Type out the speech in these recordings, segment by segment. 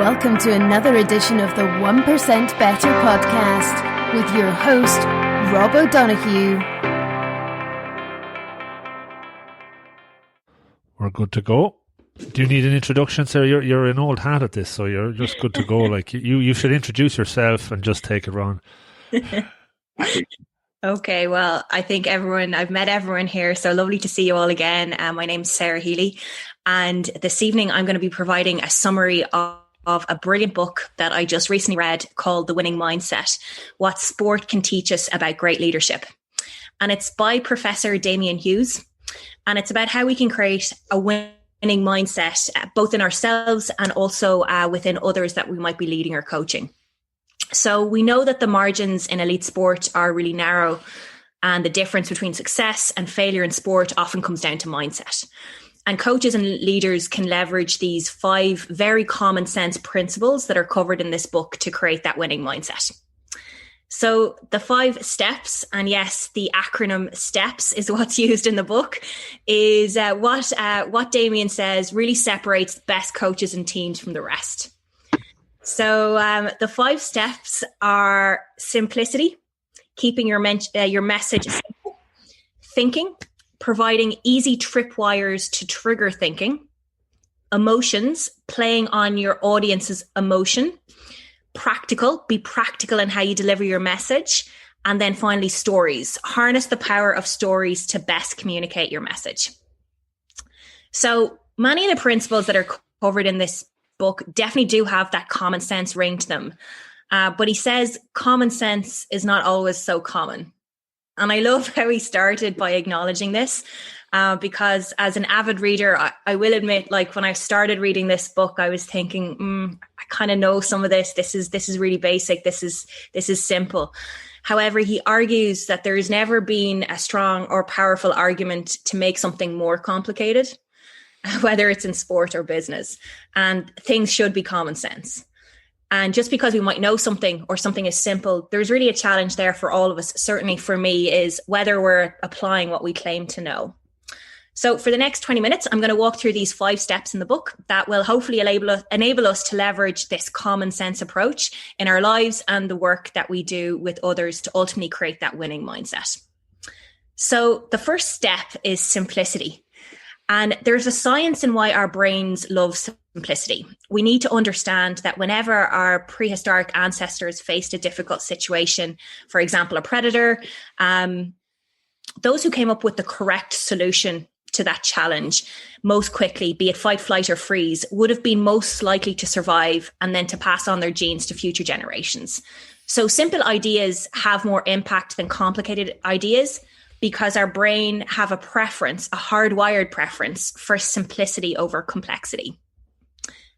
Welcome to another edition of the 1% Better podcast with your host, Rob O'Donoghue. We're good to go. Do you need an introduction, sir? You're an old hat at this, so you're just good to go. Like you should introduce yourself and just take it on. Okay, well, I think I've met everyone here, so lovely to see you all again. My name's Sarah Healy, and this evening I'm going to be providing a summary of a brilliant book that I just recently read called The Winning Mindset, What Sport Can Teach Us About Great Leadership. And it's by Professor Damian Hughes, and it's about how we can create a winning mindset, both in ourselves and also within others that we might be leading or coaching. So we know that the margins in elite sport are really narrow, and the difference between success and failure in sport often comes down to mindset. And coaches and leaders can leverage these 5 very common sense principles that are covered in this book to create that winning mindset. So the 5 steps, and yes, the acronym STEPS is what's used in the book, is what Damian says really separates the best coaches and teams from the rest. So the 5 steps are simplicity, keeping your message simple, thinking, providing easy tripwires to trigger thinking, emotions, playing on your audience's emotion, practical, be practical in how you deliver your message, and then finally stories, harness the power of stories to best communicate your message. So many of the principles that are covered in this book definitely do have that common sense ring to them. But he says common sense is not always so common. And I love how he started by acknowledging this, because as an avid reader, I will admit, like when I started reading this book, I was thinking, I kind of know some of this. This is really basic. This is simple. However, he argues that there has never been a strong or powerful argument to make something more complicated, whether it's in sport or business, and things should be common sense. And just because we might know something or something is simple, there's really a challenge there for all of us. Certainly for me, is whether we're applying what we claim to know. So for the next 20 minutes, I'm going to walk through these 5 steps in the book that will hopefully enable us to leverage this common sense approach in our lives and the work that we do with others to ultimately create that winning mindset. So the first step is simplicity. And there's a science in why our brains love simplicity. We need to understand that whenever our prehistoric ancestors faced a difficult situation, for example, a predator, those who came up with the correct solution to that challenge most quickly, be it fight, flight, or freeze, would have been most likely to survive and then to pass on their genes to future generations. So simple ideas have more impact than complicated ideas, because our brain have a preference, a hardwired preference for simplicity over complexity.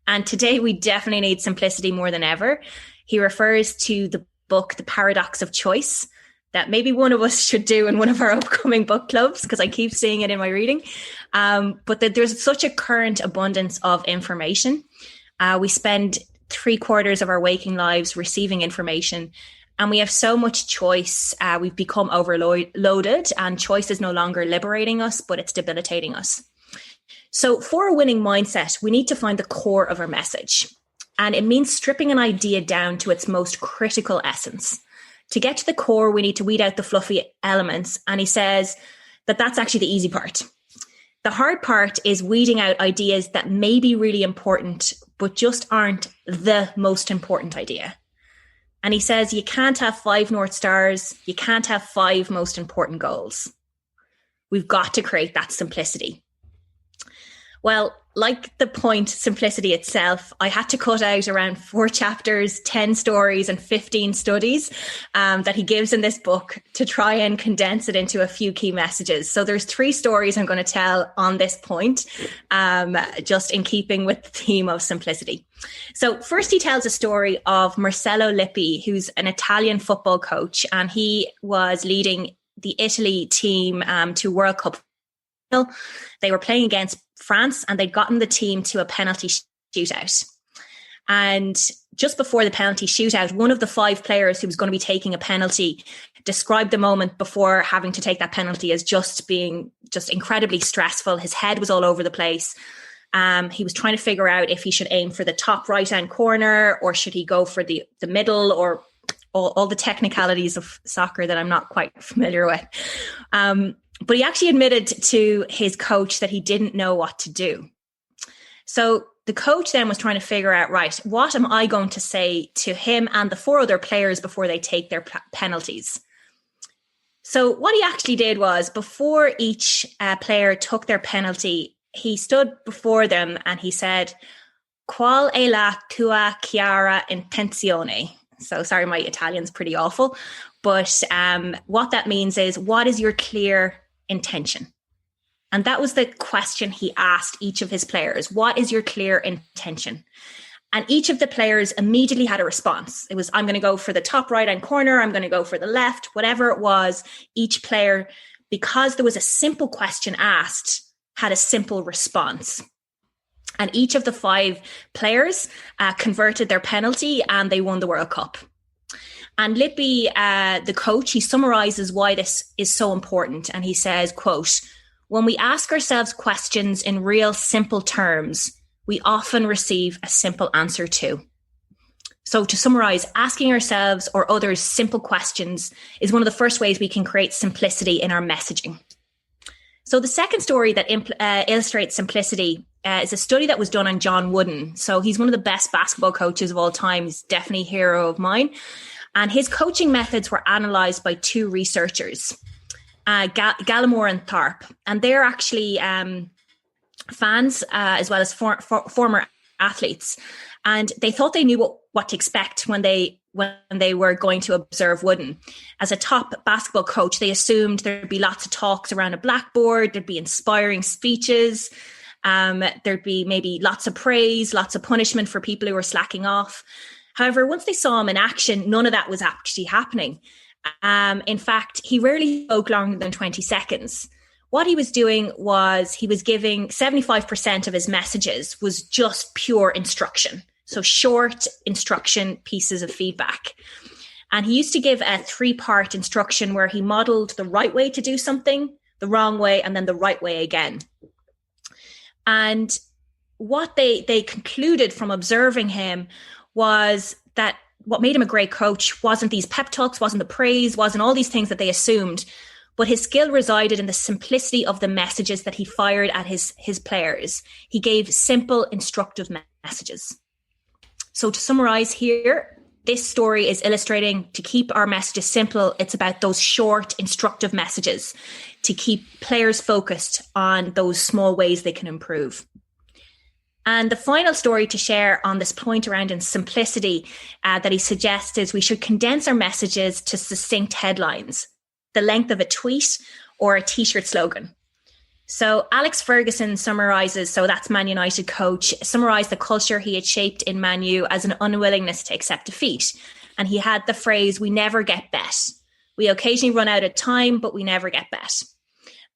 And today we definitely need simplicity more than ever. He refers to the book, The Paradox of Choice, that maybe one of us should do in one of our upcoming book clubs, because I keep seeing it in my reading. But that there's such a current abundance of information. We spend 3/4 of our waking lives receiving information, and we have so much choice. We've become overloaded, and choice is no longer liberating us, but it's debilitating us. So for a winning mindset, we need to find the core of our message. And it means stripping an idea down to its most critical essence. To get to the core, we need to weed out the fluffy elements. And he says that that's actually the easy part. The hard part is weeding out ideas that may be really important, but just aren't the most important idea. And he says you can't have 5 North Stars. You can't have 5 most important goals. We've got to create that simplicity. Well, like the point simplicity itself, I had to cut out around 4 chapters, 10 stories and 15 studies that he gives in this book to try and condense it into a few key messages. So there's 3 stories I'm going to tell on this point, just in keeping with the theme of simplicity. So first he tells a story of Marcello Lippi, who's an Italian football coach, and he was leading the Italy team to World Cup. They were playing against France, and they'd gotten the team to a penalty shootout. And just before the penalty shootout, one of the 5 players who was going to be taking a penalty described the moment before having to take that penalty as just being incredibly stressful. His head was all over the place. He was trying to figure out if he should aim for the top right-hand corner or should he go for the middle, or all the technicalities of soccer that I'm not quite familiar with. But he actually admitted to his coach that he didn't know what to do. So the coach then was trying to figure out, right, what am I going to say to him and the 4 other players before they take their penalties? So what he actually did was, before each player took their penalty, he stood before them and he said, "Qual è la tua chiara intenzione?" So sorry, my Italian's pretty awful. But what that means is, what is your clear intention? And that was the question he asked each of his players. What is your clear intention? And each of the players immediately had a response. It was, I'm going to go for the top right-hand corner. I'm going to go for the left, whatever it was. Each player, because there was a simple question asked, had a simple response. And each of the 5 players converted their penalty and they won the World Cup. And Lippi, the coach, he summarizes why this is so important. And he says, quote, "When we ask ourselves questions in real simple terms, we often receive a simple answer too." So to summarize, asking ourselves or others simple questions is one of the first ways we can create simplicity in our messaging. So the second story that illustrates simplicity is a study that was done on John Wooden. So he's one of the best basketball coaches of all time. He's definitely a hero of mine. And his coaching methods were analysed by 2 researchers, Gallimore and Tharp. And they're actually fans as well as former athletes. And they thought they knew what to expect when they were going to observe Wooden. As a top basketball coach, they assumed there'd be lots of talks around a blackboard, there'd be inspiring speeches, there'd be maybe lots of praise, lots of punishment for people who were slacking off. However, once they saw him in action, none of that was actually happening. In fact, he rarely spoke longer than 20 seconds. What he was doing was he was giving 75% of his messages was just pure instruction. So short instruction pieces of feedback. And he used to give a 3-part instruction where he modeled the right way to do something, the wrong way, and then the right way again. And what they concluded from observing him was that what made him a great coach wasn't these pep talks, wasn't the praise, wasn't all these things that they assumed, but his skill resided in the simplicity of the messages that he fired at his players. He gave simple, instructive messages. So to summarize here, this story is illustrating to keep our messages simple. It's about those short, instructive messages to keep players focused on those small ways they can improve. And the final story to share on this point around in simplicity that he suggests is we should condense our messages to succinct headlines, the length of a tweet or a t-shirt slogan. So Alex Ferguson summarizes, so that's Man United coach, summarized the culture he had shaped in Man U as an unwillingness to accept defeat. And he had the phrase, "We never get bet. We occasionally run out of time, but we never get bet."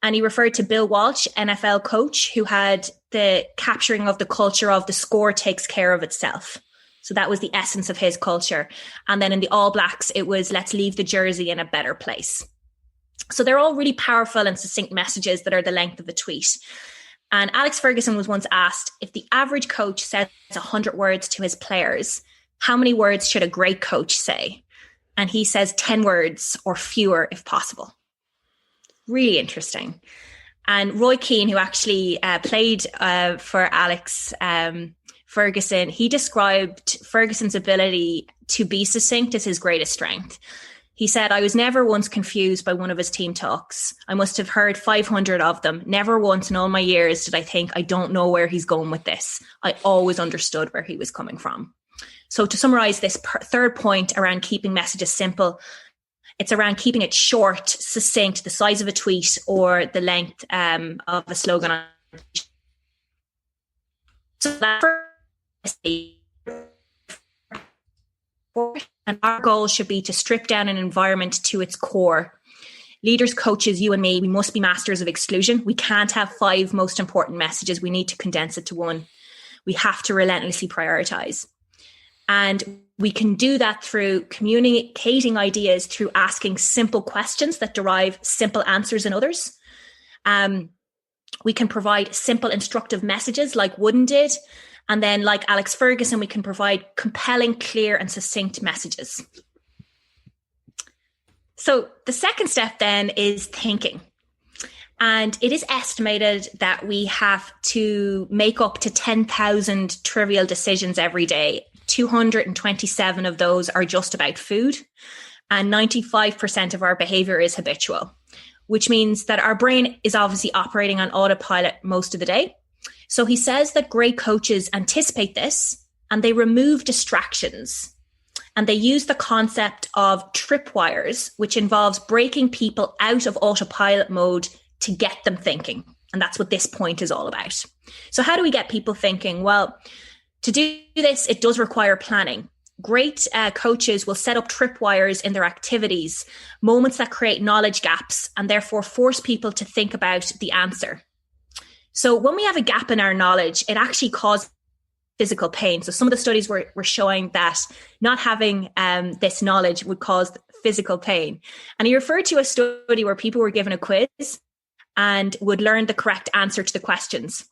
And he referred to Bill Walsh, NFL coach, who had the capturing of the culture of the score takes care of itself. So that was the essence of his culture. And then in the All Blacks, it was let's leave the jersey in a better place. So they're all really powerful and succinct messages that are the length of a tweet. And Alex Ferguson was once asked, if the average coach says 100 words to his players, how many words should a great coach say? And he says 10 words or fewer if possible. Really interesting. And Roy Keane, who actually played for Alex Ferguson, he described Ferguson's ability to be succinct as his greatest strength. He said, "I was never once confused by one of his team talks. I must have heard 500 of them. Never once in all my years did I think, I don't know where he's going with this. I always understood where he was coming from." So to summarize this third point around keeping messages simple, it's around keeping it short, succinct, the size of a tweet or the length of a slogan. So that and our goal should be to strip down an environment to its core. Leaders, coaches, you and me, we must be masters of exclusion. We can't have 5 most important messages. We need to condense it to 1. We have to relentlessly prioritize. And we can do that through communicating ideas, through asking simple questions that derive simple answers in others. We can provide simple, instructive messages like Wooden did. And then, like Alex Ferguson, we can provide compelling, clear, and succinct messages. So the second step then is thinking. And it is estimated that we have to make up to 10,000 trivial decisions every day. 227 of those are just about food. And 95% of our behavior is habitual, which means that our brain is obviously operating on autopilot most of the day. So he says that great coaches anticipate this and they remove distractions. And they use the concept of tripwires, which involves breaking people out of autopilot mode to get them thinking. And that's what this point is all about. So how do we get people thinking? Well, to do this, it does require planning. Great coaches will set up tripwires in their activities, moments that create knowledge gaps and therefore force people to think about the answer. So when we have a gap in our knowledge, it actually causes physical pain. So some of the studies were showing that not having this knowledge would cause physical pain. And he referred to a study where people were given a quiz and would learn the correct answer to the questions,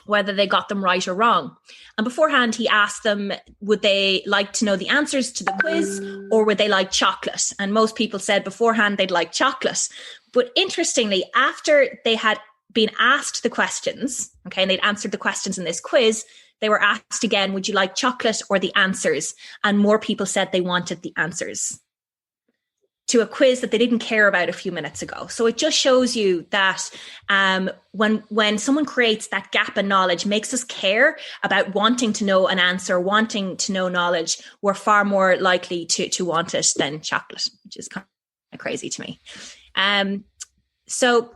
whether they got them right or wrong. And beforehand, he asked them, would they like to know the answers to the quiz or would they like chocolate? And most people said beforehand they'd like chocolate. But interestingly, after they had been asked the questions, okay, and they'd answered the questions in this quiz, they were asked again, would you like chocolate or the answers? And more people said they wanted the answers to a quiz that they didn't care about a few minutes ago. So it just shows you that when someone creates that gap in knowledge, makes us care about wanting to know an answer, wanting to know knowledge, we're far more likely to want it than chocolate, which is kind of crazy to me. So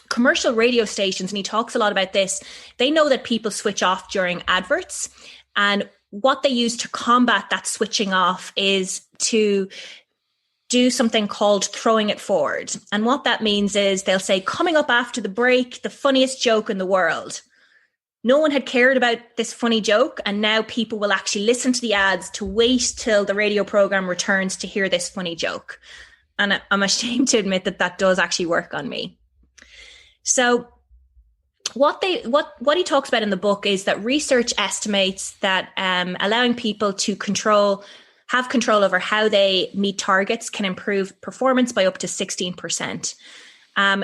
commercial radio stations, and he talks a lot about this, they know that people switch off during adverts. And what they use to combat that switching off is to do something called throwing it forward. And what that means is they'll say, coming up after the break, the funniest joke in the world. No one had cared about this funny joke, and now people will actually listen to the ads to wait till the radio program returns to hear this funny joke. And I'm ashamed to admit that does actually work on me. So what he talks about in the book is that research estimates that allowing people to have control over how they meet targets can improve performance by up to 16%.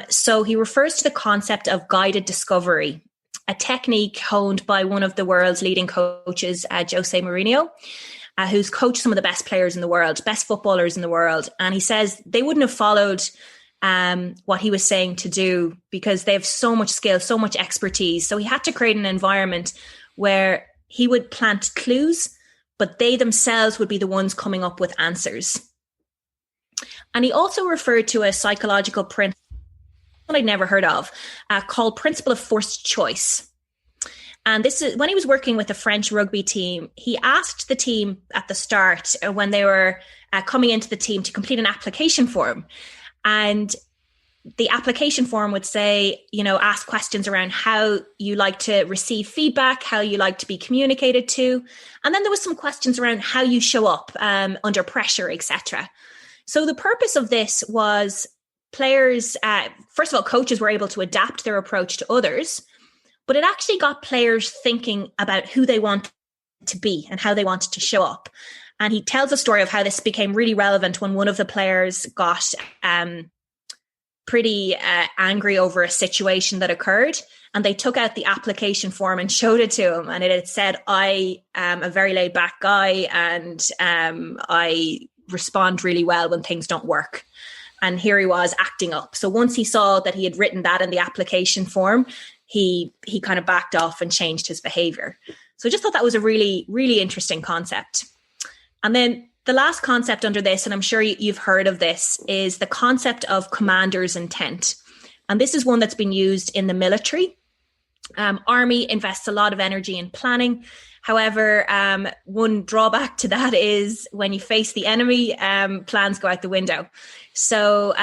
So he refers to the concept of guided discovery, a technique honed by one of the world's leading coaches, Jose Mourinho, who's coached some of the best players in the world, best footballers in the world. And he says they wouldn't have followed what he was saying to do because they have so much skill, so much expertise. So he had to create an environment where he would plant clues, but they themselves would be the ones coming up with answers. And he also referred to a psychological principle that I'd never heard of, called principle of forced choice. And this is when he was working with a French rugby team, he asked the team at the start when they were coming into the team to complete an application form. And the application form would say, ask questions around how you like to receive feedback, how you like to be communicated to. And then there was some questions around how you show up under pressure, etc. So the purpose of this was players, first of all, coaches were able to adapt their approach to others, but it actually got players thinking about who they want to be and how they wanted to show up. And he tells a story of how this became really relevant when one of the players got pretty angry over a situation that occurred. And they took out the application form and showed it to him. And it had said, I am a very laid back guy and I respond really well when things don't work. And here he was acting up. So once he saw that he had written that in the application form, he kind of backed off and changed his behavior. So I just thought that was a really, really interesting concept. And then the last concept under this, and I'm sure you've heard of this, is the concept of commander's intent. And this is one that's been used in the military. Army invests a lot of energy in planning. However, one drawback to that is when you face the enemy, plans go out the window. So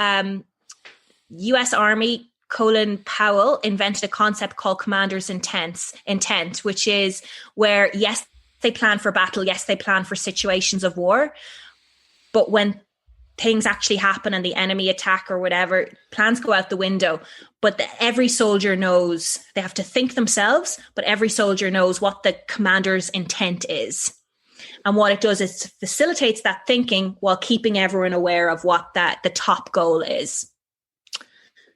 US Army, Colin Powell invented a concept called commander's intent, which is where, yes, they plan for battle. Yes, they plan for situations of war. But when things actually happen and the enemy attack or whatever, plans go out the window. But every soldier knows, they have to think themselves, but every soldier knows what the commander's intent is. And what it does is facilitates that thinking while keeping everyone aware of what the top goal is.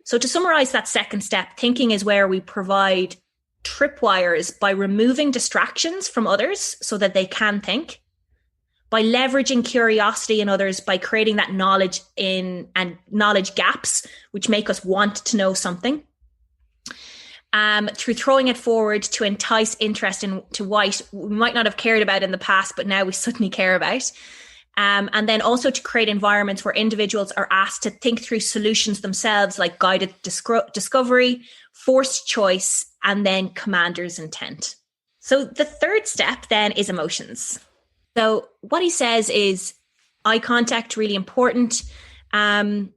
So to summarize that second step, thinking is where we provide tripwires by removing distractions from others so that they can think, by leveraging curiosity in others, by creating that knowledge and knowledge gaps, which make us want to know something, through throwing it forward to entice interest into what we might not have cared about in the past, but now we suddenly care about. And then also to create environments where individuals are asked to think through solutions themselves, like guided discovery, forced choice, and then commander's intent. So the third step then is emotions. So what he says is eye contact, really important. And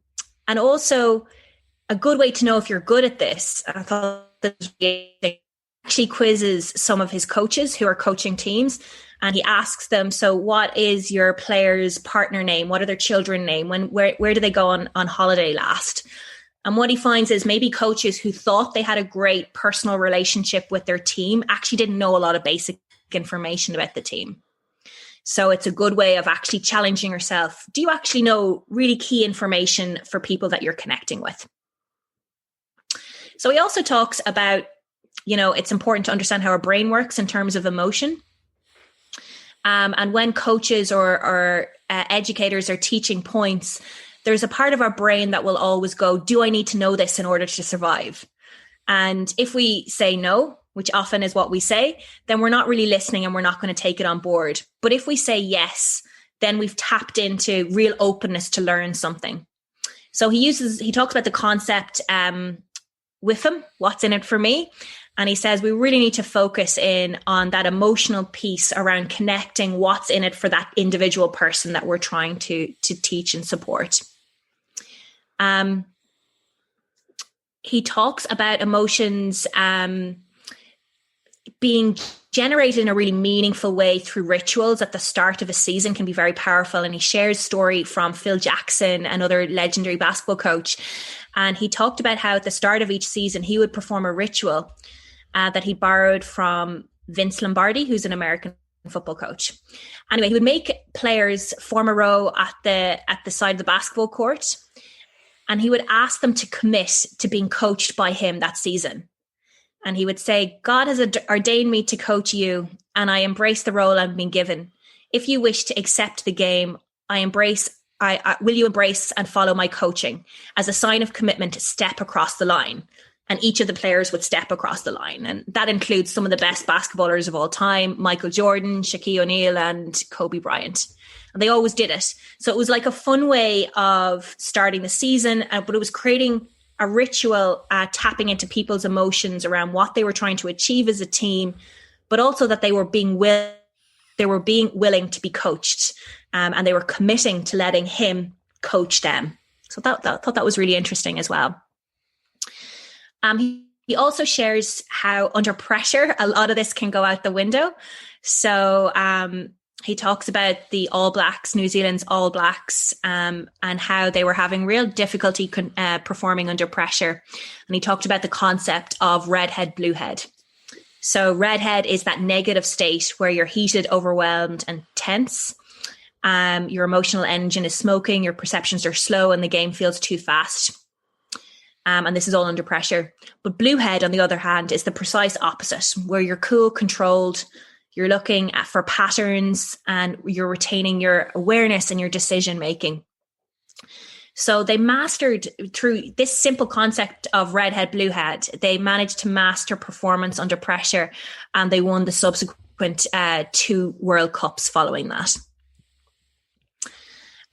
also a good way to know if you're good at this, I thought this actually quizzes some of his coaches who are coaching teams. And he asks them, so what is your player's partner name? What are their children's name? Where do they go on holiday last? And what he finds is maybe coaches who thought they had a great personal relationship with their team actually didn't know a lot of basic information about the team. So it's a good way of actually challenging yourself. Do you actually know really key information for people that you're connecting with? So he also talks about, it's important to understand how our brain works in terms of emotion. And when coaches or educators are teaching points, there's a part of our brain that will always go, do I need to know this in order to survive? And if we say no, which often is what we say, then we're not really listening and we're not going to take it on board. But if we say yes, then we've tapped into real openness to learn something. So he talks about the concept with him, what's in it for me? And he says we really need to focus in on that emotional piece around connecting what's in it for that individual person that we're trying to teach and support. He talks about emotions being generated in a really meaningful way through rituals at the start of a season can be very powerful. And he shares a story from Phil Jackson, another legendary basketball coach. And he talked about how at the start of each season, he would perform a ritual that he borrowed from Vince Lombardi, who's an American football coach. Anyway, he would make players form a row at the side of the basketball court, and he would ask them to commit to being coached by him that season. And he would say, God has ordained me to coach you, and I embrace the role I've been given. If you wish to accept the game, will you embrace and follow my coaching? As a sign of commitment, step across the line. And each of the players would step across the line. And that includes some of the best basketballers of all time, Michael Jordan, Shaquille O'Neal, and Kobe Bryant. And they always did it. So it was like a fun way of starting the season, but it was creating a ritual, tapping into people's emotions around what they were trying to achieve as a team, but also that they were being willing to be coached, and they were committing to letting him coach them. So I thought that was really interesting as well. He also shares how under pressure, a lot of this can go out the window. So he talks about the All Blacks, New Zealand's All Blacks, and how they were having real difficulty performing under pressure. And he talked about the concept of redhead, bluehead. So redhead is that negative state where you're heated, overwhelmed, and tense. Your emotional engine is smoking, your perceptions are slow, and the game feels too fast. And this is all under pressure. But bluehead, on the other hand, is the precise opposite, where you're cool, controlled, you're looking for patterns, and you're retaining your awareness and your decision making. So they mastered, through this simple concept of redhead, bluehead, they managed to master performance under pressure, and they won the subsequent 2 World Cups following that.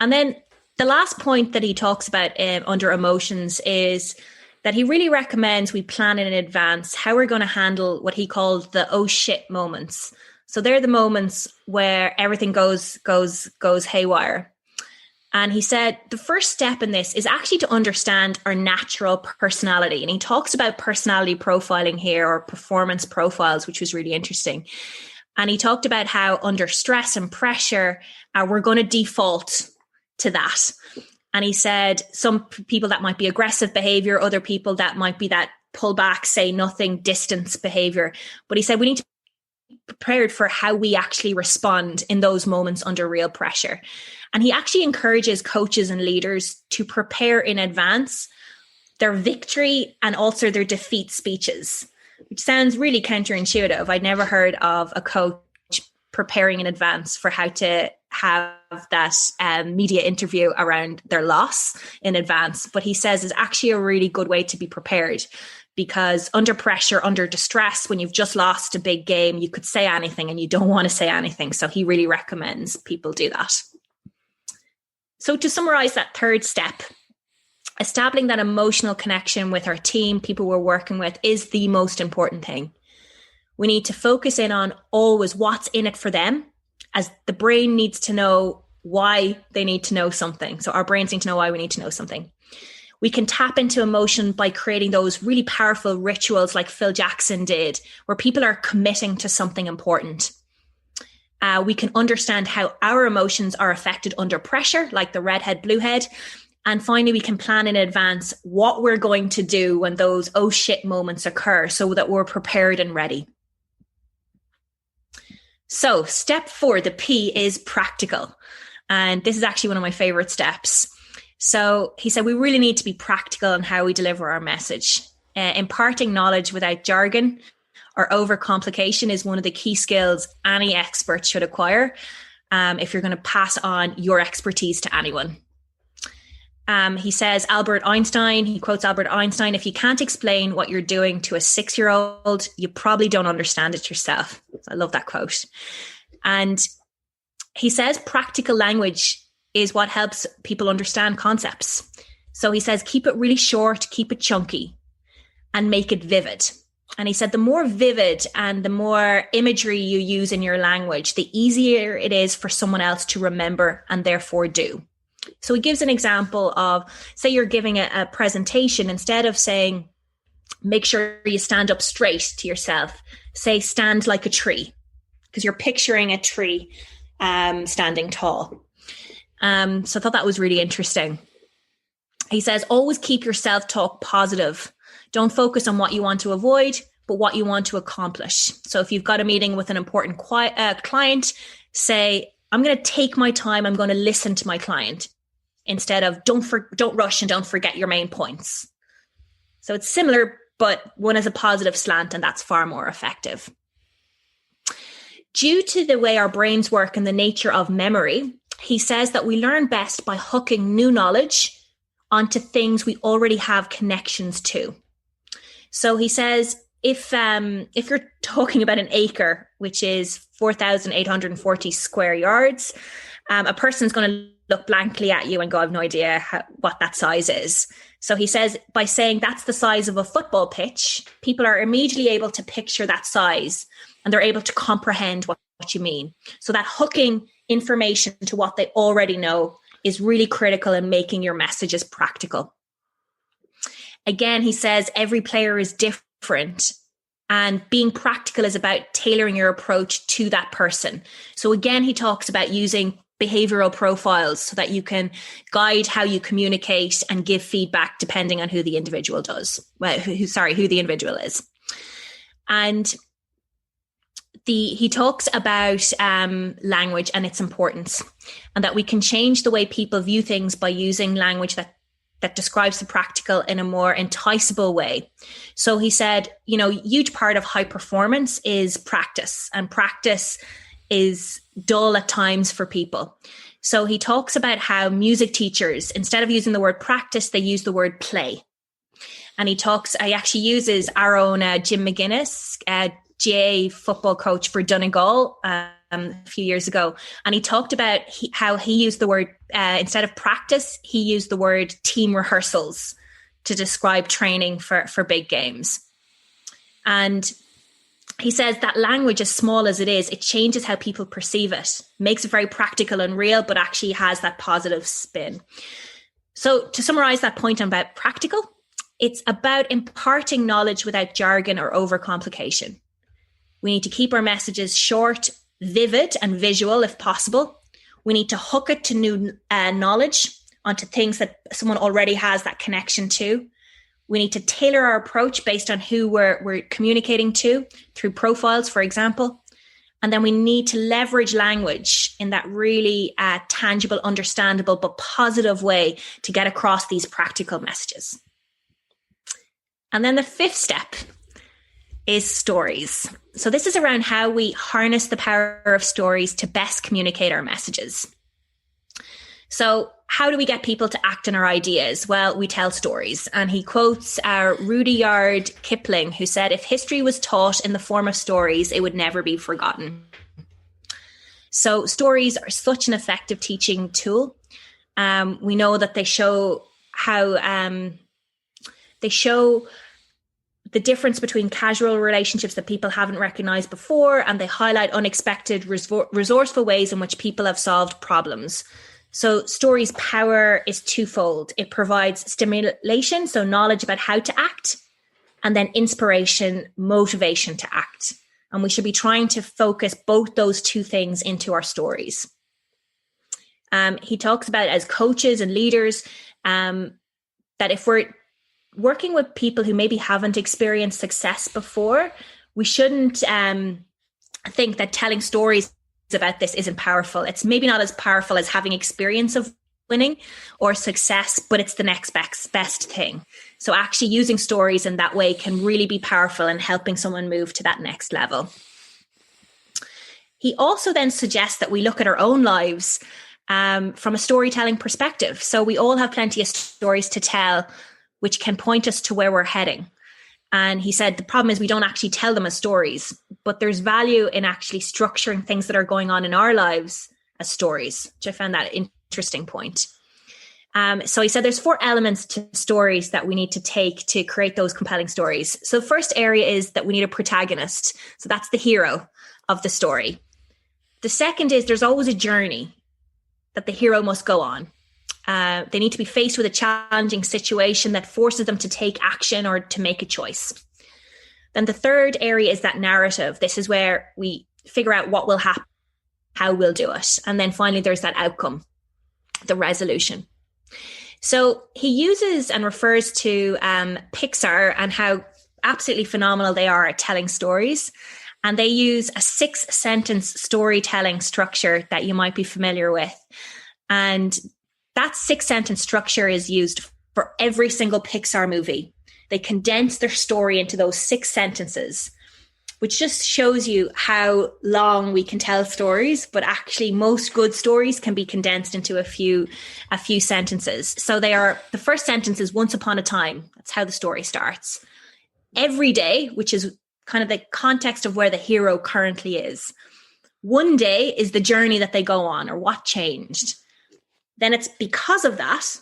And then the last point that he talks about under emotions is that he really recommends we plan in advance how we're going to handle what he called the oh shit moments. So they're the moments where everything goes haywire. And he said the first step in this is actually to understand our natural personality. And he talks about personality profiling here, or performance profiles, which was really interesting. And he talked about how under stress and pressure, we're going to default to that. And he said some people that might be aggressive behavior, other people that might be that pull back, say nothing, distance behavior. But he said we need to be prepared for how we actually respond in those moments under real pressure. And he actually encourages coaches and leaders to prepare in advance their victory and also their defeat speeches, which sounds really counterintuitive. I'd never heard of a coach preparing in advance for how to have that media interview around their loss in advance. But he says it's actually a really good way to be prepared, because under pressure, under distress, when you've just lost a big game, you could say anything and you don't want to say anything. So he really recommends people do that. So to summarize that third step, establishing that emotional connection with our team, people we're working with, is the most important thing. We need to focus in on always what's in it for them, as the brain needs to know why they need to know something. So our brains need to know why we need to know something. We can tap into emotion by creating those really powerful rituals like Phil Jackson did, where people are committing to something important. We can understand how our emotions are affected under pressure, like the redhead, bluehead. And finally, we can plan in advance what we're going to do when those oh shit moments occur, so that we're prepared and ready. So step 4, the P, is practical. And this is actually one of my favorite steps. So he said we really need to be practical in how we deliver our message. Imparting knowledge without jargon or overcomplication is one of the key skills any expert should acquire if you're going to pass on your expertise to anyone. He says he quotes Albert Einstein, if you can't explain what you're doing to a 6-year-old, you probably don't understand it yourself. I love that quote. And he says practical language is what helps people understand concepts. So he says, keep it really short, keep it chunky, and make it vivid. And he said, the more vivid and the more imagery you use in your language, the easier it is for someone else to remember and therefore do. So he gives an example of, say you're giving a presentation, instead of saying, make sure you stand up straight to yourself, say stand like a tree, because you're picturing a tree standing tall. So I thought that was really interesting. He says, always keep your self-talk positive. Don't focus on what you want to avoid, but what you want to accomplish. So if you've got a meeting with an important client, say, I'm going to take my time. I'm going to listen to my client, instead of don't rush and don't forget your main points. So it's similar, but one has a positive slant, and that's far more effective. Due to the way our brains work and the nature of memory, he says that we learn best by hooking new knowledge onto things we already have connections to. So he says, if you're talking about an acre, which is 4,840 square yards, a person's going to look blankly at you and go, I have no idea what that size is. So he says, by saying that's the size of a football pitch, people are immediately able to picture that size, and they're able to comprehend what you mean. So that hooking information to what they already know is really critical in making your messages practical. Again, he says every player is different, and being practical is about tailoring your approach to that person. So again, he talks about using behavioral profiles so that you can guide how you communicate and give feedback depending on who the individual who the individual is. And he talks about language and its importance, and that we can change the way people view things by using language that describes the practical in a more enticable way. So he said, huge part of high performance is practice, and practice is dull at times for people. So he talks about how music teachers, instead of using the word practice, they use the word play. And he actually uses our own Jim McGuinness, GA football coach for Donegal a few years ago. And he talked about how he used the word, instead of practice, he used the word team rehearsals to describe training for big games. And he says that language, as small as it is, it changes how people perceive it, makes it very practical and real, but actually has that positive spin. So to summarize that point about practical, it's about imparting knowledge without jargon or overcomplication. We need to keep our messages short, vivid, and visual if possible. We need to hook it to new knowledge, onto things that someone already has that connection to. We need to tailor our approach based on who we're communicating to through profiles, for example. And then we need to leverage language in that really tangible, understandable, but positive way to get across these practical messages. And then the fifth step is stories. So this is around how we harness the power of stories to best communicate our messages. So how do we get people to act on our ideas? Well, we tell stories. And he quotes Rudyard Kipling, who said, if history was taught in the form of stories, it would never be forgotten. So stories are such an effective teaching tool. We know that they show the difference between casual relationships that people haven't recognized before, and they highlight unexpected, resourceful ways in which people have solved problems. So stories' power is twofold. It provides stimulation, so knowledge about how to act, and then inspiration, motivation to act. And we should be trying to focus both those two things into our stories. He talks about, as coaches and leaders, that if we're working with people who maybe haven't experienced success before, we shouldn't think that telling stories about this isn't powerful. It's maybe not as powerful as having experience of winning or success, but it's the next best thing. So actually using stories in that way can really be powerful in helping someone move to that next level. He also then suggests that we look at our own lives from a storytelling perspective. So we all have plenty of stories to tell, which can point us to where we're heading. And he said the problem is we don't actually tell them as stories, but there's value in actually structuring things that are going on in our lives as stories, which I found that interesting point. So he said there's 4 elements to stories that we need to take to create those compelling stories. So the first area is that we need a protagonist. So that's the hero of the story. The second is there's always a journey that the hero must go on. They need to be faced with a challenging situation that forces them to take action or to make a choice. Then the third area is that narrative. This is where we figure out what will happen, how we'll do it. And then finally, there's that outcome, the resolution. So he uses and refers to Pixar and how absolutely phenomenal they are at telling stories. And they use a 6-sentence storytelling structure that you might be familiar with. And that 6-sentence structure is used for every single Pixar movie. They condense their story into those 6 sentences, which just shows you how long we can tell stories, but actually most good stories can be condensed into a few sentences. So the first sentence is once upon a time. That's how the story starts. Every day, which is kind of the context of where the hero currently is. One day is the journey that they go on or what changed. Then it's because of that,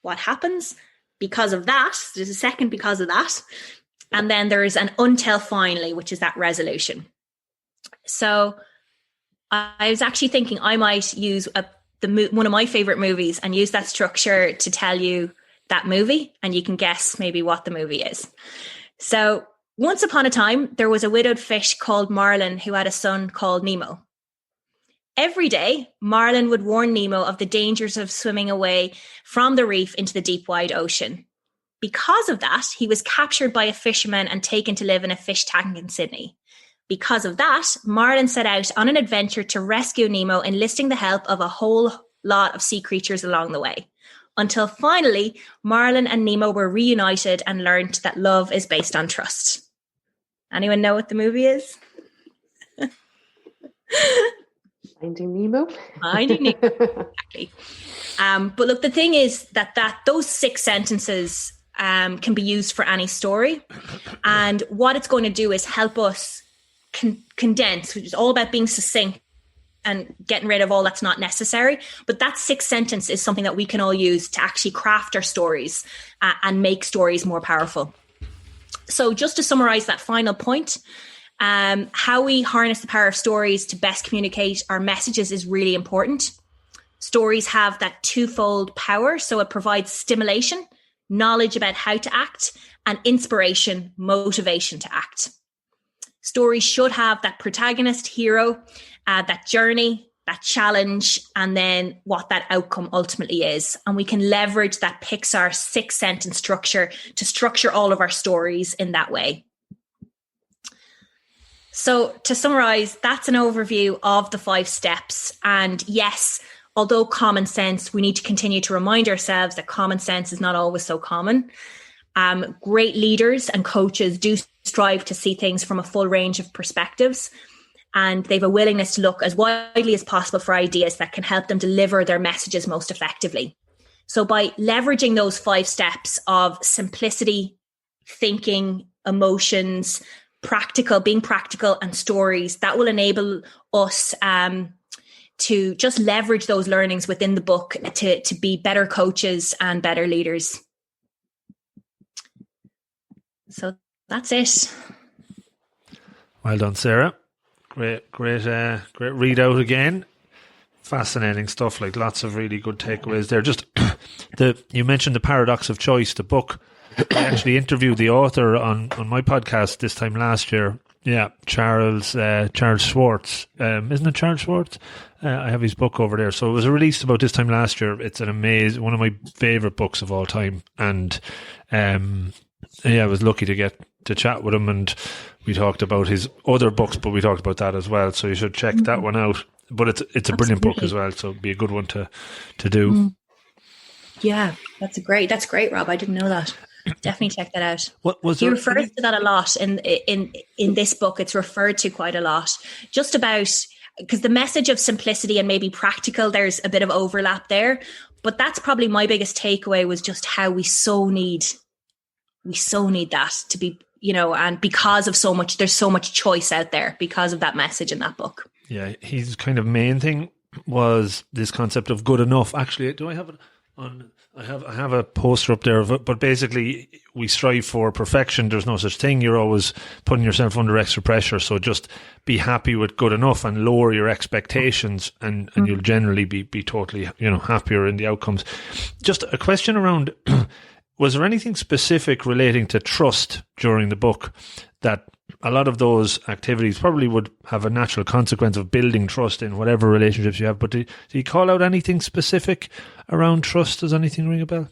what happens? Because of that, there's a second because of that. And then there's an until finally, which is that resolution. So I was actually thinking I might use one of my favorite movies and use that structure to tell you that movie, and you can guess maybe what the movie is. So once upon a time, there was a widowed fish called Marlin who had a son called Nemo. Every day, Marlin would warn Nemo of the dangers of swimming away from the reef into the deep, wide ocean. Because of that, he was captured by a fisherman and taken to live in a fish tank in Sydney. Because of that, Marlin set out on an adventure to rescue Nemo, enlisting the help of a whole lot of sea creatures along the way. Until finally, Marlin and Nemo were reunited and learned that love is based on trust. Anyone know what the movie is? Finding Nemo. Finding Nemo, exactly. But look, the thing is that those 6 sentences can be used for any story. And what it's going to do is help us condense, which is all about being succinct and getting rid of all that's not necessary. But that 6 sentence is something that we can all use to actually craft our stories and make stories more powerful. So just to summarize that final point, how we harness the power of stories to best communicate our messages is really important. Stories have that twofold power. So it provides stimulation, knowledge about how to act, and inspiration, motivation to act. Stories should have that protagonist, hero, that journey, that challenge, and then what that outcome ultimately is. And we can leverage that Pixar 6-sentence structure to structure all of our stories in that way. So to summarize, that's an overview of the 5 steps. And yes, although common sense, we need to continue to remind ourselves that common sense is not always so common. Great leaders and coaches do strive to see things from a full range of perspectives, and they have a willingness to look as widely as possible for ideas that can help them deliver their messages most effectively. So by leveraging those 5 steps of simplicity, thinking, emotions, being practical, and stories, that will enable us to just leverage those learnings within the book to be better coaches and better leaders. So that's it. Well done, Sarah. Great readout again. Fascinating stuff, like lots of really good takeaways there. Just you mentioned The Paradox of Choice, the book. I actually interviewed the author on my podcast this time last year. Yeah, Charles Schwartz. Isn't it Charles Schwartz? I have his book over there. So it was released about this time last year. It's one of my favourite books of all time. And I was lucky to get to chat with him, and we talked about his other books, but we talked about that as well. So you should check that one out. But it's a brilliant book as well, so it'd be a good one to do. Yeah, that's great, Rob. I didn't know that. Definitely check that out. What was he refers to that a lot in this book. It's referred to quite a lot, just about, because the message of simplicity and maybe practical, there's a bit of overlap there. But that's probably my biggest takeaway, was just how we so need that to be, and because of there's so much choice out there because of that message in that book. Yeah, his kind of main thing was this concept of good enough. Actually, do I have it on? I have a poster up there of it, but basically we strive for perfection. There's no such thing. You're always putting yourself under extra pressure. So just be happy with good enough and lower your expectations, and you'll generally be totally, happier in the outcomes. Just a question around, was there anything specific relating to trust during the book that a lot of those activities probably would have a natural consequence of building trust in whatever relationships you have? But did he call out anything specific around trust? Does anything ring a bell?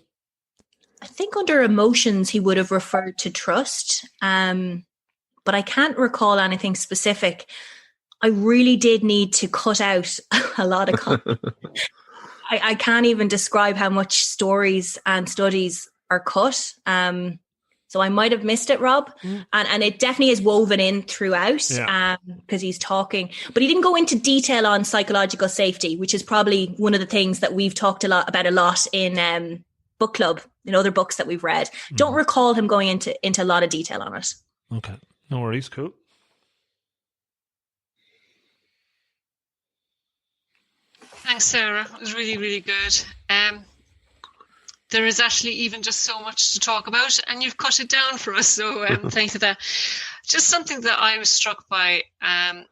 I think under emotions he would have referred to trust, but I can't recall anything specific. I really did need to cut out a lot of content. I can't even describe how much stories and studies are cut. So I might have missed it, Rob. And it definitely is woven in throughout, because he's talking. But he didn't go into detail on psychological safety, which is probably one of the things that we've talked about a lot in book club, in other books that we've read. Don't recall him going into a lot of detail on it. Okay, no worries, cool. Thanks, Sarah. It was really, really good. There is actually even just so much to talk about, and you've cut it down for us. So thanks for that. Just something that I was struck by, and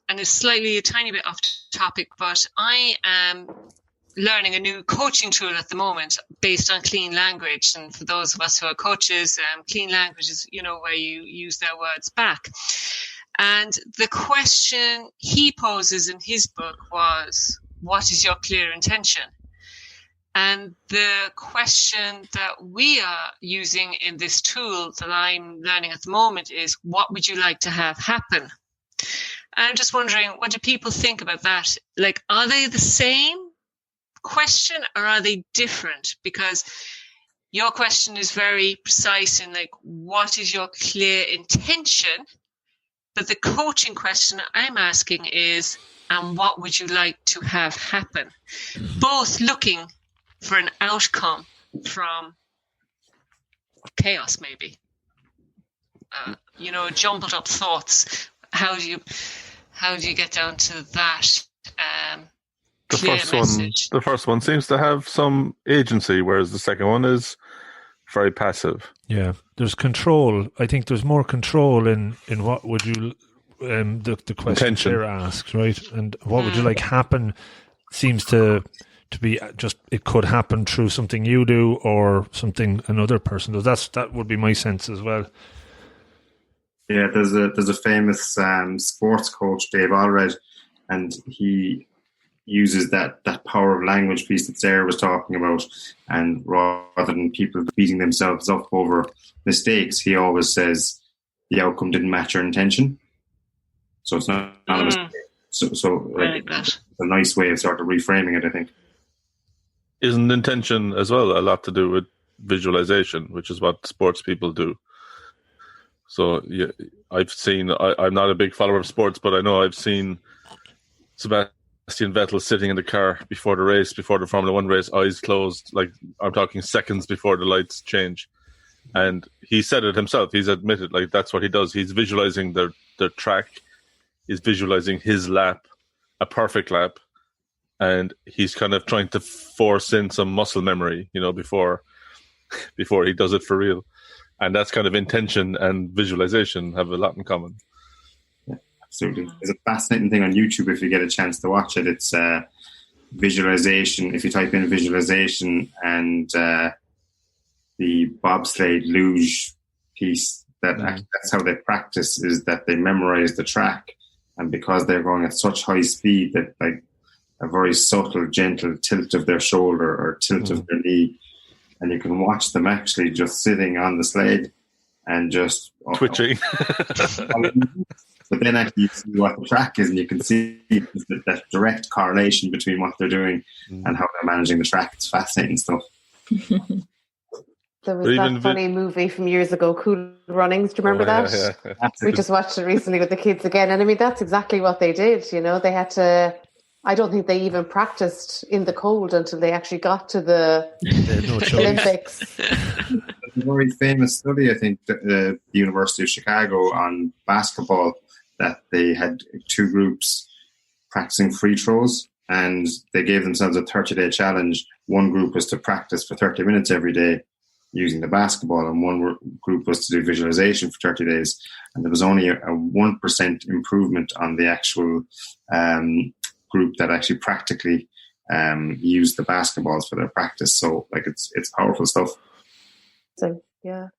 it's slightly a tiny bit off topic, but I am learning a new coaching tool at the moment based on clean language. And for those of us who are coaches, clean language is, where you use their words back. And the question he poses in his book was, what is your clear intention? And the question that we are using in this tool that I'm learning at the moment is, what would you like to have happen? And I'm just wondering, what do people think about that? Like, are they the same question or are they different? Because your question is very precise in like, what is your clear intention? But the coaching question I'm asking is, and what would you like to have happen? Both looking for an outcome from chaos, maybe. Jumbled up thoughts. How do you get down to that clear message? The first one seems to have some agency, whereas the second one is very passive. Yeah, there's control. I think there's more control in what would you the question Sarah asks, right? And what would you like happen seems to be just, it could happen through something you do or something another person does. That would be my sense as well. Yeah, there's a famous sports coach, Dave Allred, and he uses that power of language piece that Sarah was talking about, and rather than people beating themselves up over mistakes, he always says the outcome didn't match your intention. So it's not a mistake. So like, it's a nice way of sort of reframing it, I think. Isn't intention as well a lot to do with visualization, which is what sports people do? So yeah, I've seen, I'm not a big follower of sports, but I know I've seen Sebastian Vettel sitting in the car before the race, before the Formula One race, eyes closed, like I'm talking seconds before the lights change. And he said it himself. He's admitted, like, that's what he does. He's visualizing the track. He's visualizing his lap, a perfect lap. And he's kind of trying to force in some muscle memory, before he does it for real. And that's kind of intention and visualization have a lot in common. Yeah, absolutely. There's a fascinating thing on YouTube if you get a chance to watch it. It's visualization. If you type in visualization and the bobsleigh luge piece, that's how they practice, is that they memorize the track. And because they're going at such high speed that, like, a very subtle, gentle tilt of their shoulder or tilt of their knee, and you can watch them actually just sitting on the sled and just twitching. But then actually you see what the track is, and you can see that direct correlation between what they're doing and how they're managing the track. It's fascinating stuff. There was that funny movie from years ago, Cool Runnings. Do you remember that? Yeah. We just watched it recently with the kids again. And I mean, that's exactly what they did. They had to, I don't think they even practiced in the cold until they actually got to the Olympics. There's a very famous study, I think, the University of Chicago on basketball, that they had two groups practicing free throws, and they gave themselves a 30-day challenge. One group was to practice for 30 minutes every day using the basketball, and one group was to do visualization for 30 days. And there was only a 1% improvement on the actual group that actually practically used the basketballs for their practice. So, like, it's powerful stuff. So yeah.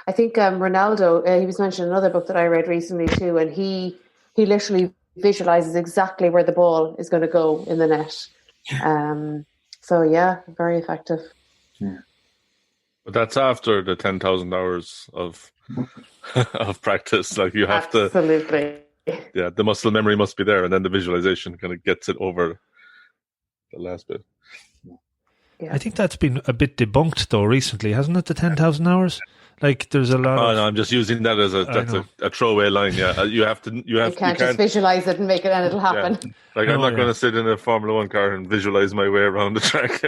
I think Ronaldo, he was mentioned in another book that I read recently too, and he literally visualizes exactly where the ball is going to go in the net. So yeah, very effective. Yeah. But that's after the 10,000 hours of practice. Like, you have Absolutely. Yeah, the muscle memory must be there, and then the visualization kind of gets it over the last bit. Yeah. I think that's been a bit debunked though recently, hasn't it? The 10,000 hours. Like, there's a lot. No, I'm just using that as a throwaway line. Yeah, you can't just visualize it and make it, and it'll happen. Yeah. Like, I'm not going to sit in a Formula One car and visualize my way around the track.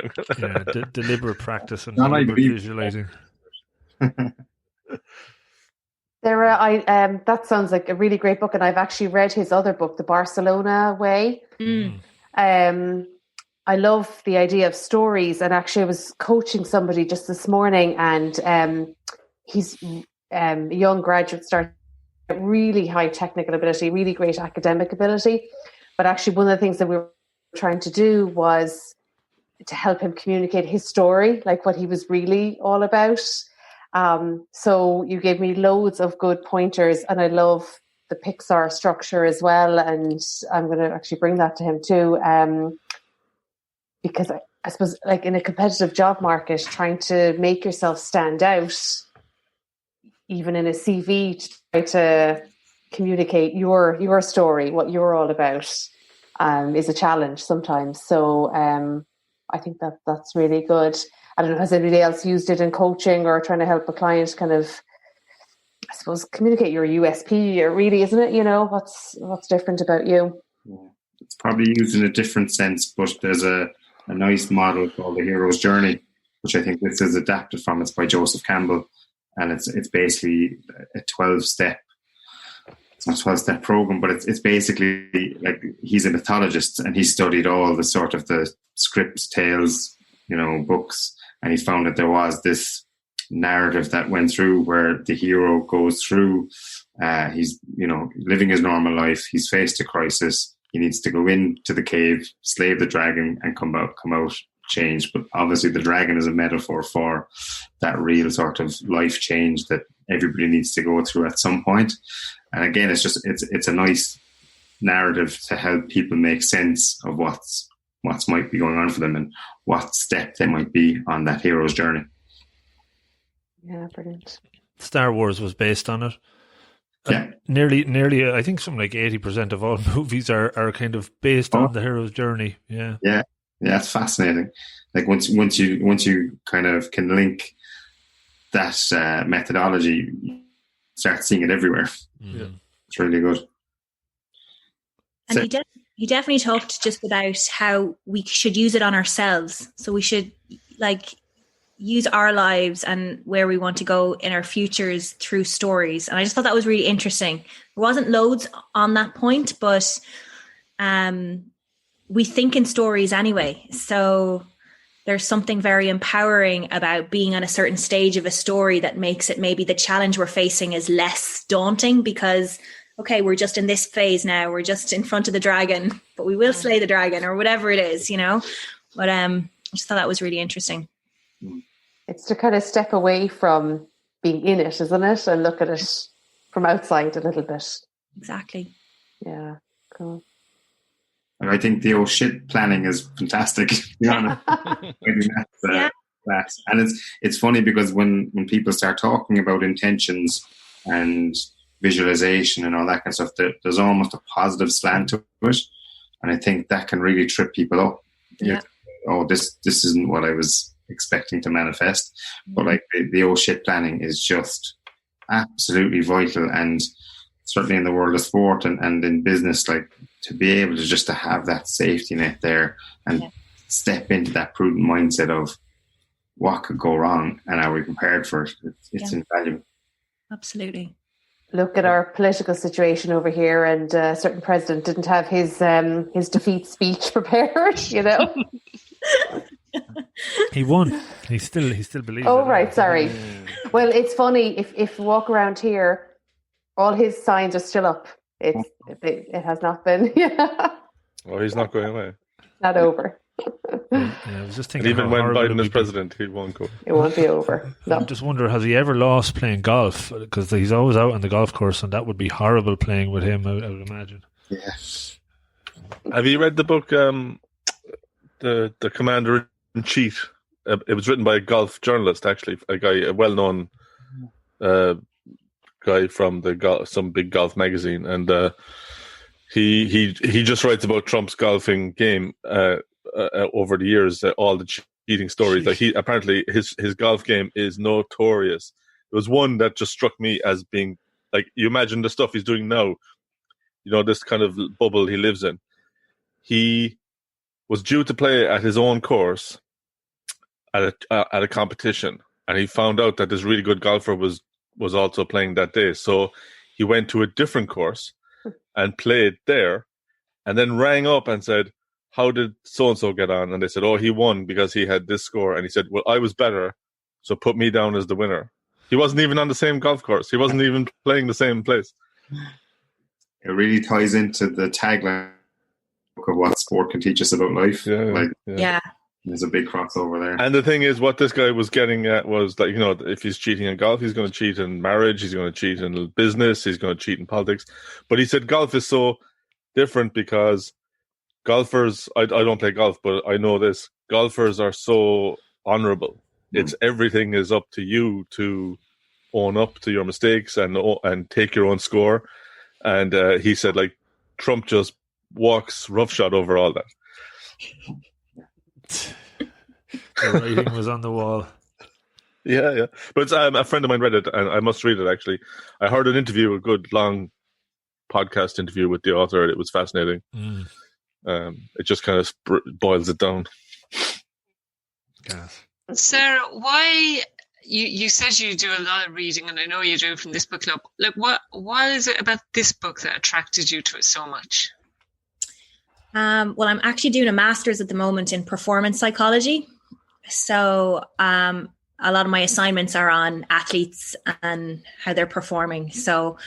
Deliberate practice and deliberate visualizing. That sounds like a really great book, and I've actually read his other book, The Barcelona Way. I love the idea of stories, and actually I was coaching somebody just this morning, and he's a young graduate, started really high technical ability, really great academic ability, but actually one of the things that we were trying to do was to help him communicate his story, like what he was really all about. So you gave me loads of good pointers, and I love the Pixar structure as well, and I'm going to actually bring that to him too, because I suppose, like, in a competitive job market, trying to make yourself stand out, even in a CV, to try to communicate your story, what you're all about, is a challenge sometimes. So I think that's really good. I don't know, has anybody else used it in coaching or trying to help a client kind of, I suppose, communicate your USP, or really, isn't it? What's different about you? Yeah. It's probably used in a different sense, but there's a nice model called The Hero's Journey, which I think this is adapted from. It's by Joseph Campbell, and it's basically a 12-step. It's not a 12-step program, but it's basically, like, he's a mythologist, and he studied all the sort of the scripts, tales, books, and he found that there was this narrative that went through where the hero goes through, he's living his normal life, he's faced a crisis, he needs to go into the cave, slay the dragon, and come out changed. But obviously the dragon is a metaphor for that real sort of life change that everybody needs to go through at some point. And again, it's a nice narrative to help people make sense of what's what might be going on for them and what step they might be on that hero's journey. Yeah, brilliant. Star Wars was based on it. Yeah. Nearly, I think something like 80% of all movies are kind of based on the hero's journey. Yeah. Yeah, it's fascinating. Like once you kind of can link that methodology, you start seeing it everywhere. Yeah. It's really good. And he definitely talked just about how we should use it on ourselves. So we should use our lives and where we want to go in our futures through stories. And I just thought that was really interesting. There wasn't loads on that point, but we think in stories anyway. So there's something very empowering about being on a certain stage of a story that makes it maybe the challenge we're facing is less daunting because, okay, we're just in this phase now. We're just in front of the dragon, but we will slay the dragon or whatever it is, But I just thought that was really interesting. It's to kind of step away from being in it, isn't it? And look at it from outside a little bit. Exactly. Yeah, cool. I think the oh shit planning is fantastic, to be honest. I think that's, and it's funny because when people start talking about intentions and visualization and all that kind of stuff, there's almost a positive slant to it. And I think that can really trip people up. Yeah. This isn't what I was expecting to manifest. But like the oh shit planning is just absolutely vital, and certainly in the world of sport and in business, like to be able to just to have that safety net there and step into that prudent mindset of what could go wrong and are we prepared for it. It's invaluable. Absolutely. Look at our political situation over here, and a certain president didn't have his defeat speech prepared, He won. He still believes. Oh, right. Sorry. Well, it's funny if you walk around here, all his signs are still up. It has not been. Oh, he's not going away. Not over. I was just thinking. And even when Biden is president, he won't go. It won't be over. No. I just wonder, has he ever lost playing golf? Because he's always out on the golf course, and that would be horrible playing with him, I would imagine. Yes. Have you read the book, the Commander in Chief? It was written by a golf journalist, actually, a well-known guy from some big golf magazine, and he just writes about Trump's golfing game over the years, all the cheating stories. Like apparently his golf game is notorious. There was one that just struck me as being like, you imagine the stuff he's doing now, this kind of bubble he lives in. He was due to play at his own course at a competition, and he found out that this really good golfer was also playing that day. So he went to a different course and played there, and then rang up and said, how did so-and-so get on? And they said, he won because he had this score. And he said, well, I was better, so put me down as the winner. He wasn't even on the same golf course. He wasn't even playing the same place. It really ties into the tagline of what sport can teach us about life. There's a big crossover there. And the thing is, what this guy was getting at was that, if he's cheating in golf, he's going to cheat in marriage, he's going to cheat in business, he's going to cheat in politics. But he said golf is so different because golfers, I don't play golf, but I know this, golfers are so honorable. It's everything is up to you to own up to your mistakes and take your own score. And he said, like, Trump just walks roughshod over all that. The writing was on the wall. Yeah. But a friend of mine read it, and I must read it, actually. I heard an interview, a good long podcast interview with the author, and it was fascinating. It just kind of boils it down. Yes. Sarah, why you said you do a lot of reading, and I know you do from this book club. Like, what is it about this book that attracted you to it so much? Well, I'm actually doing a master's at the moment in performance psychology. So a lot of my assignments are on athletes and how they're performing. So,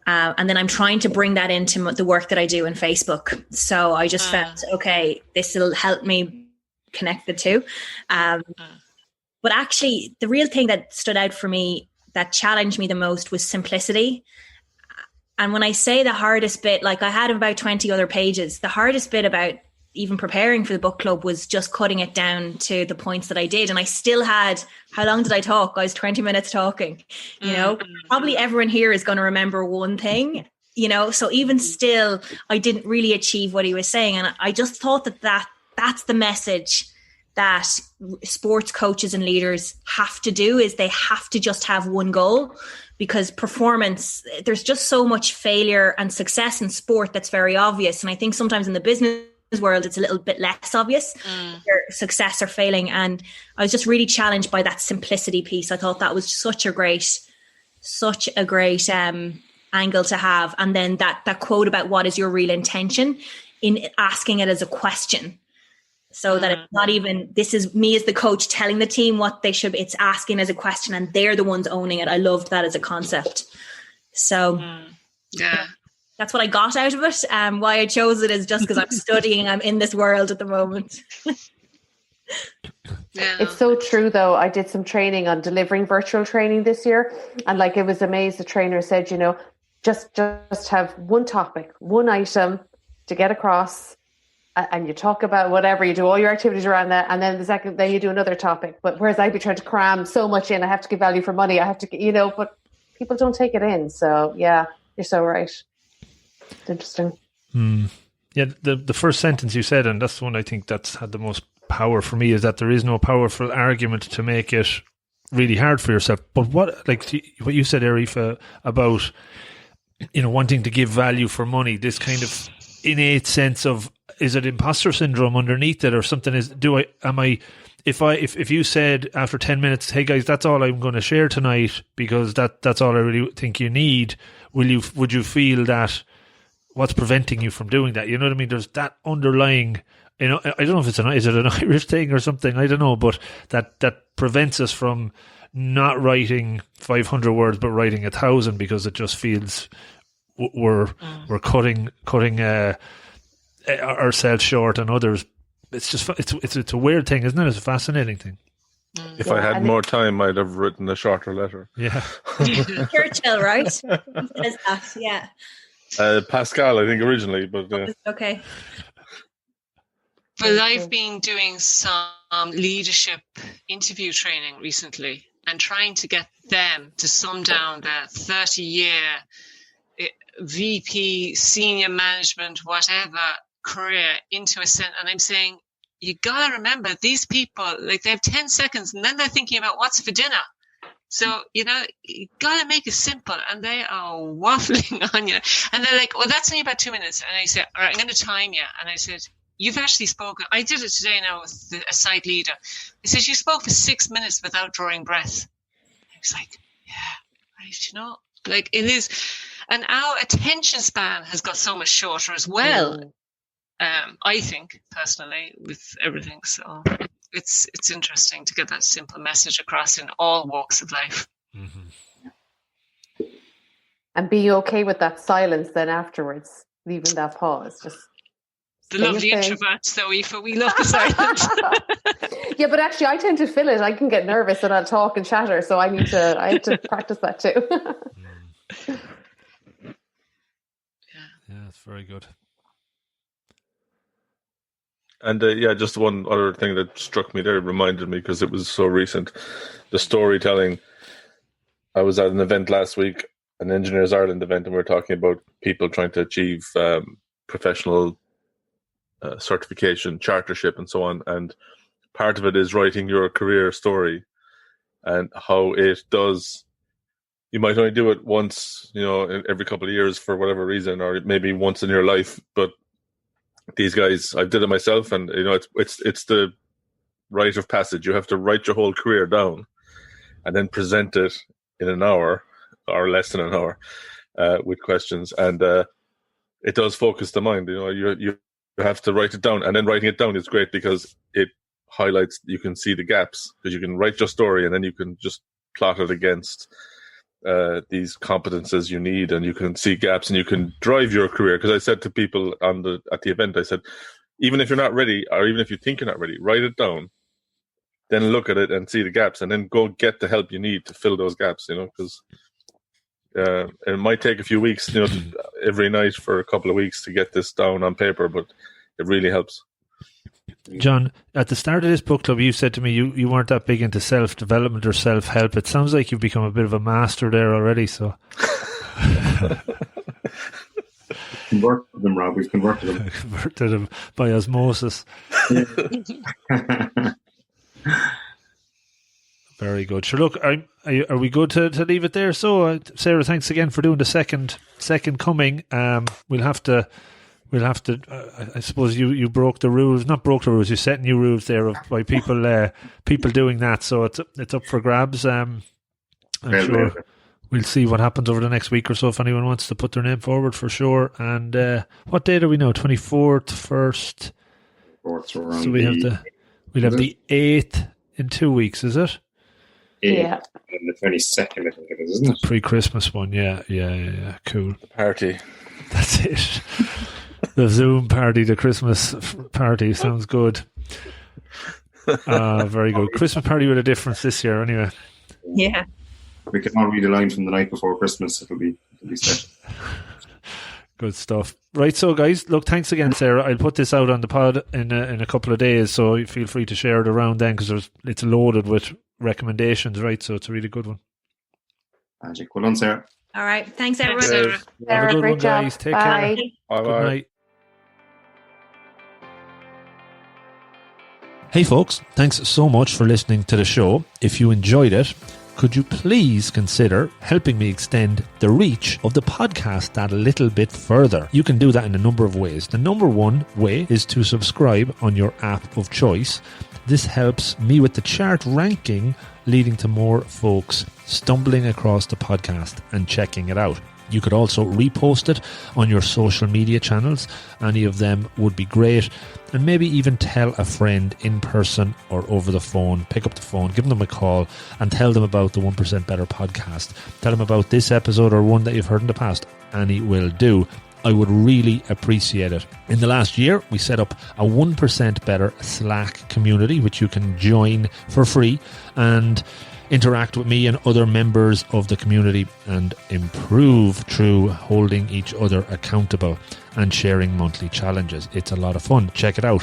and then I'm trying to bring that into the work that I do in Facebook. So I just felt, okay, this will help me connect the two. But actually, the real thing that stood out for me, that challenged me the most, was simplicity. And when I say the hardest bit, like I had about 20 other pages, the hardest bit about even preparing for the book club was just cutting it down to the points that I did. And I still had, how long did I talk? I was 20 minutes talking, you know, probably everyone here is going to remember one thing, you know, so even still, I didn't really achieve what he was saying. And I just thought that's the message that sports coaches and leaders have to do, is they have to just have one goal, because performance, there's just so much failure and success in sport that's very obvious. And I think sometimes in the business world, it's a little bit less obvious where success or failing. And I was just really challenged by that simplicity piece. I thought that was such a great angle to have. And then that quote about what is your real intention, in asking it as a question. So that it's not even, this is me as the coach telling the team what they should be, it's asking as a question and they're the ones owning it. I loved that as a concept. So yeah, that's what I got out of it. Why I chose it is just because I'm studying, I'm in this world at the moment. Yeah. It's so true though. I did some training on delivering virtual training this year, and like, it was amazing. The trainer said, you know, just have one topic, one item to get across, and you talk about whatever, you do all your activities around that, and then you do another topic. But whereas I'd be trying to cram so much in, I have to give value for money, I have to, you know, but people don't take it in. So yeah, you're so right. It's interesting. Yeah, the first sentence you said, and that's the one I think that's had the most power for me, is that there is no powerful argument to make it really hard for yourself. But what you said, Arifa, about, you know, wanting to give value for money, this kind of innate sense of, is it imposter syndrome underneath it or something? If you said after 10 minutes, hey guys, that's all I'm going to share tonight because that's all I really think you need, would you feel that, what's preventing you from doing that? You know what I mean? There's that underlying, you know, I don't know if is it an Irish thing or something, I don't know, but that prevents us from not writing 500 words but writing 1,000, because it just feels we're cutting ourselves short and others. It's just it's a weird thing, isn't it? It's a fascinating thing. If I had more time, I'd have written a shorter letter. Yeah. Churchill, right? He says that, yeah. Pascal, I think, originally, but okay. Well, I've been doing some leadership interview training recently and trying to get them to sum down their 30-year VP, senior management, whatever career into a sentence. And I'm saying, you got to remember, these people, like, they have 10 seconds and then they're thinking about what's for dinner. So, you know, you got to make it simple. And they are waffling on you. And they're like, well, that's only about 2 minutes. And I said, all right, I'm going to time you. And I said, you've actually spoken. I did it today now with a site leader. I said, you spoke for 6 minutes without drawing breath. I was like, yeah, right, you know, like, it is. And our attention span has got so much shorter as well. I think, personally, with everything. So it's interesting to get that simple message across in all walks of life. Mm-hmm. And be okay with that silence then afterwards, leaving that pause. Just the lovely introverts, though, Aoife, we love the silence. Yeah, but actually, I tend to fill it. I can get nervous and I'll talk and chatter, so I have to practice that too. Yeah, that's very good. And just one other thing that struck me there, reminded me because it was so recent, the storytelling. I was at an event last week, an Engineers Ireland event, and we were talking about people trying to achieve professional certification, chartership, and so on. And part of it is writing your career story and how it does. You might only do it once, you know, every couple of years for whatever reason, or maybe once in your life. But these guys, I did it myself, and you know, it's the rite of passage. You have to write your whole career down, and then present it in an hour or less than an hour with questions, and it does focus the mind. You know, you have to write it down, and then writing it down is great because it highlights. You can see the gaps because you can write your story, and then you can just plot it against these competences you need, and you can see gaps, and you can drive your career. Because I said to people at the event, I said, even if you're not ready, or even if you think you're not ready, write it down, then look at it and see the gaps, and then go get the help you need to fill those gaps. You know, because it might take a few weeks, you know, every night for a couple of weeks to get this down on paper, but it really helps. John, at the start of this book club, you said to me you weren't that big into self-development or self-help. It sounds like you've become a bit of a master there already, so... Converted them, Rob. We've converted them. Converted them by osmosis. Very good. Sure, look, are we good to leave it there? So, Sarah, thanks again for doing the second coming. We'll have to. I suppose you broke the rules. Not broke the rules. You set new rules there by people doing that. So it's up for grabs. I'm sure we'll see what happens over the next week or so if anyone wants to put their name forward for sure. And what date are we now? 24th, 1st. So we'll have the 8th in 2 weeks. Is it? Yeah. And the 22nd, I think it is, isn't it? Pre-Christmas one. Yeah. Cool. The party. That's it. The Zoom party, the Christmas party sounds good. Very good. Christmas party with a difference this year, anyway. Yeah. We can all read a line from the night before Christmas. It'll be set. Good stuff. Right, so guys, look, thanks again, Sarah. I'll put this out on the pod in a couple of days, so feel free to share it around then because it's loaded with recommendations, right? So it's a really good one. Magic. Well done, Sarah. All right. Thanks, everyone. Sarah. Have a good great one, job. guys. Take Bye. care. Bye. Good night. Hey folks, thanks so much for listening to the show. If you enjoyed it, could you please consider helping me extend the reach of the podcast that a little bit further? You can do that in a number of ways. The number one way is to subscribe on your app of choice. This helps me with the chart ranking, leading to more folks stumbling across the podcast and checking it out. You could also repost it on your social media channels. Any of them would be great. And maybe even tell a friend in person or over the phone. Pick up the phone, give them a call and tell them about the 1% Better podcast. Tell them about this episode or one that you've heard in the past. Any will do. I would really appreciate it. In the last year, we set up a 1% Better Slack community, which you can join for free and interact with me and other members of the community and improve through holding each other accountable and sharing monthly challenges. It's a lot of fun. Check it out.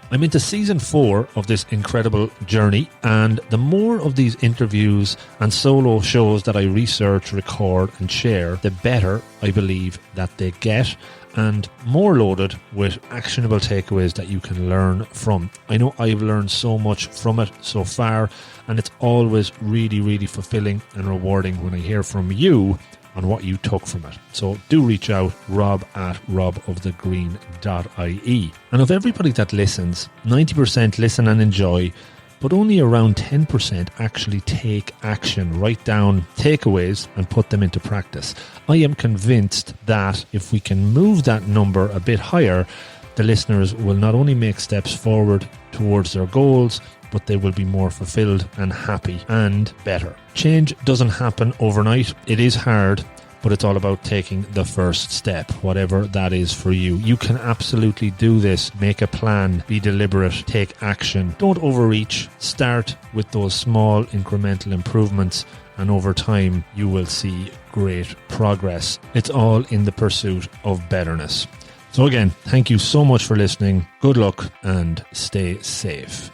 I'm into season 4 of this incredible journey, and the more of these interviews and solo shows that I research, record and share, the better I believe that they get, and more loaded with actionable takeaways that you can learn from. I know I've learned so much from it so far, and it's always really, really fulfilling and rewarding when I hear from you on what you took from it. So do reach out, rob@robofthegreen.ie. And of everybody that listens, 90% listen and enjoy, but only around 10% actually take action, write down takeaways and put them into practice. I am convinced that if we can move that number a bit higher, the listeners will not only make steps forward towards their goals, but they will be more fulfilled and happy and better. Change doesn't happen overnight. It is hard, but it's all about taking the first step, whatever that is for you. You can absolutely do this. Make a plan, be deliberate, take action. Don't overreach. Start with those small incremental improvements, and over time you will see great progress. It's all in the pursuit of betterness. So again, thank you so much for listening. Good luck and stay safe.